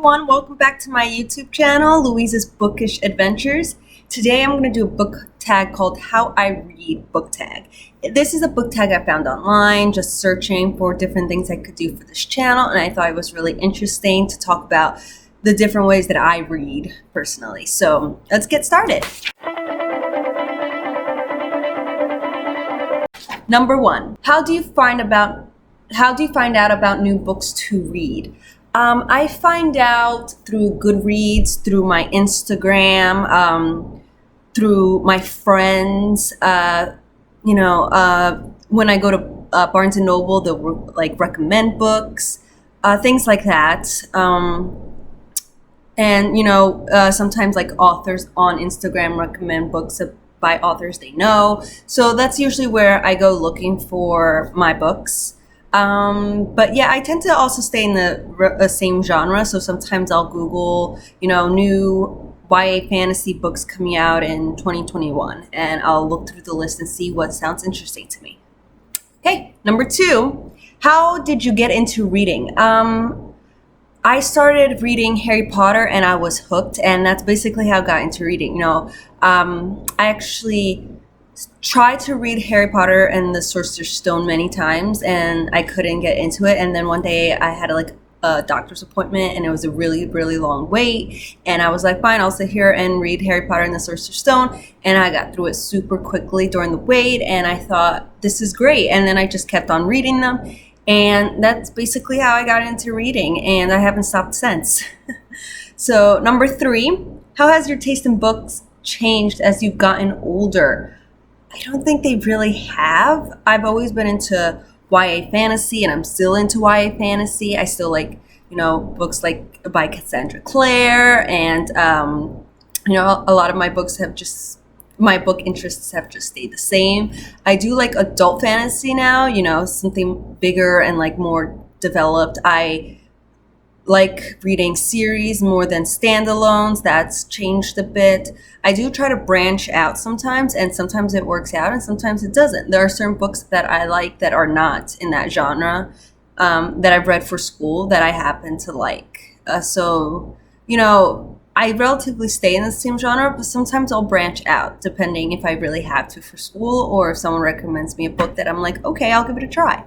everyone, welcome back to my YouTube channel, Louise's Bookish Adventures. Today I'm going to do a book tag called How I Read Book Tag. This is a book tag I found online, just searching for different things I could do for this channel, and I thought it was really interesting to talk about the different ways that I read personally. So let's get started. Number one, how do you find out about new books to read? I find out through Goodreads, through my Instagram, through my friends. When I go to Barnes and Noble, they'll recommend books, things like that. Sometimes authors on Instagram recommend books by authors they know. So that's usually where I go looking for my books. But yeah, I tend to also stay in the same genre. So sometimes I'll Google, new YA fantasy books coming out in 2021, and I'll look through the list and see what sounds interesting to me. Okay, number two, how did you get into reading? I started reading Harry Potter and I was hooked, and that's basically how I got into reading. I actually tried to read Harry Potter and the Sorcerer's Stone many times, and I couldn't get into it. And then one day I had a doctor's appointment, and it was a really, really long wait. And I was like, fine, I'll sit here and read Harry Potter and the Sorcerer's Stone. And I got through it super quickly during the wait, and I thought, this is great. And then I just kept on reading them. And that's basically how I got into reading, and I haven't stopped since. So number three, how has your taste in books changed as you've gotten older? I don't think they really have. I've always been into YA fantasy, and I'm still into YA fantasy. I still like, books like by Cassandra Clare, and a lot of my books my book interests have just stayed the same. I do like adult fantasy now, something bigger and more developed. I like reading series more than standalones. That's changed a bit. I do try to branch out sometimes, and sometimes it works out and sometimes it doesn't. There are certain books that I like that are not in that genre, that I've read for school that I happen to like. I relatively stay in the same genre, but sometimes I'll branch out depending if I really have to for school, or if someone recommends me a book that I'm like, okay, I'll give it a try.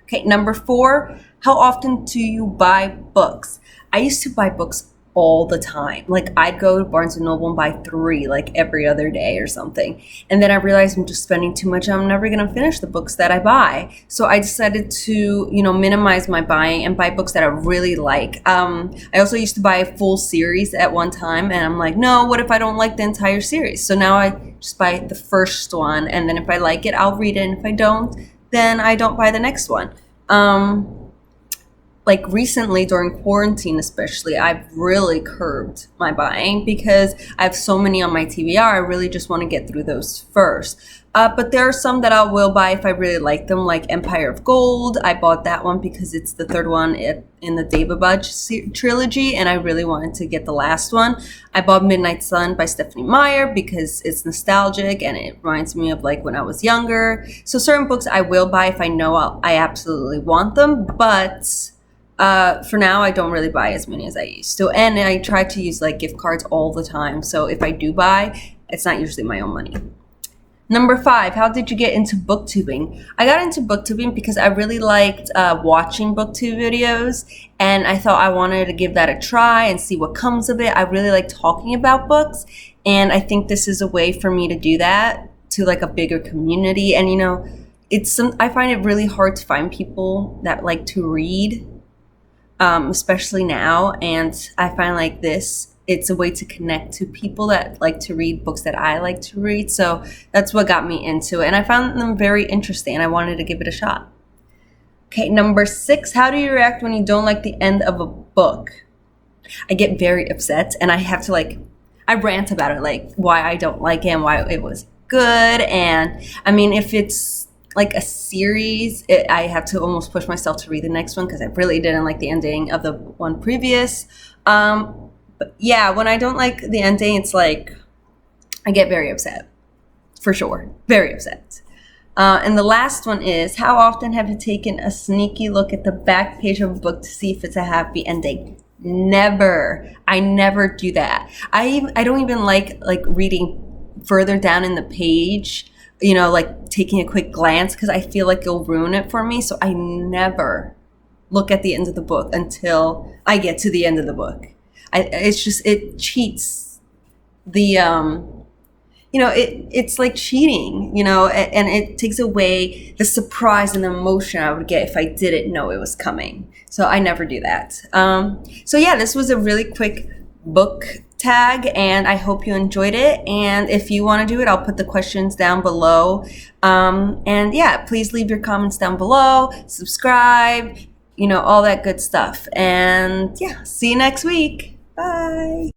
Okay, number four, how often do you buy books? I used to buy books all the time. I'd go to Barnes and Noble and buy 3 every other day or something. And then I realized I'm just spending too much. I'm never going to finish the books that I buy. So I decided to, minimize my buying and buy books that I really like. I also used to buy a full series at one time, and I'm like, no, what if I don't like the entire series? So now I just buy the first one, and then if I like it, I'll read it. And if I don't, then I don't buy the next one. Recently during quarantine especially, I've really curbed my buying because I have so many on my TBR. I really just want to get through those first. But there are some that I will buy if I really like them, like Empire of Gold. I bought that one because it's the third one in the David Budge trilogy, and I really wanted to get the last one. I bought Midnight Sun by Stephanie Meyer because it's nostalgic and it reminds me of when I was younger. So certain books I will buy if I know I absolutely want them, but for now, I don't really buy as many as I used to. And I try to use gift cards all the time. So if I do buy, it's not usually my own money. Number 5, how did you get into BookTubing? I got into BookTubing because I really liked watching BookTube videos. And I thought I wanted to give that a try and see what comes of it. I really like talking about books. And I think this is a way for me to do that to a bigger community. And, I find it really hard to find people that like to read. Especially now, and I find it's a way to connect to people that like to read books that I like to read. So that's what got me into it, and I found them very interesting, and I wanted to give it a shot. Okay, number 6, how do you react when you don't like the end of a book? I get very upset, and I have to I rant about it, why I don't like it and why it was good. And I mean, if it's a series, I have to almost push myself to read the next one because I really didn't like the ending of the one previous. But yeah, when I don't like the ending, it's I get very upset, for sure, very upset. And the last one is, how often have you taken a sneaky look at the back page of a book to see if it's a happy ending? Never. I never do that. I don't even like reading further down in the page, like taking a quick glance because I feel like it'll ruin it for me. So I never look at the end of the book until I get to the end of the book. It cheats the it's like cheating, and it takes away the surprise and the emotion I would get if I didn't know it was coming. So I never do that. So yeah, this was a really quick book tag, and I hope you enjoyed it. And if you want to do it, I'll put the questions down below. And yeah, please leave your comments down below, subscribe, all that good stuff. And yeah, see you next week. Bye.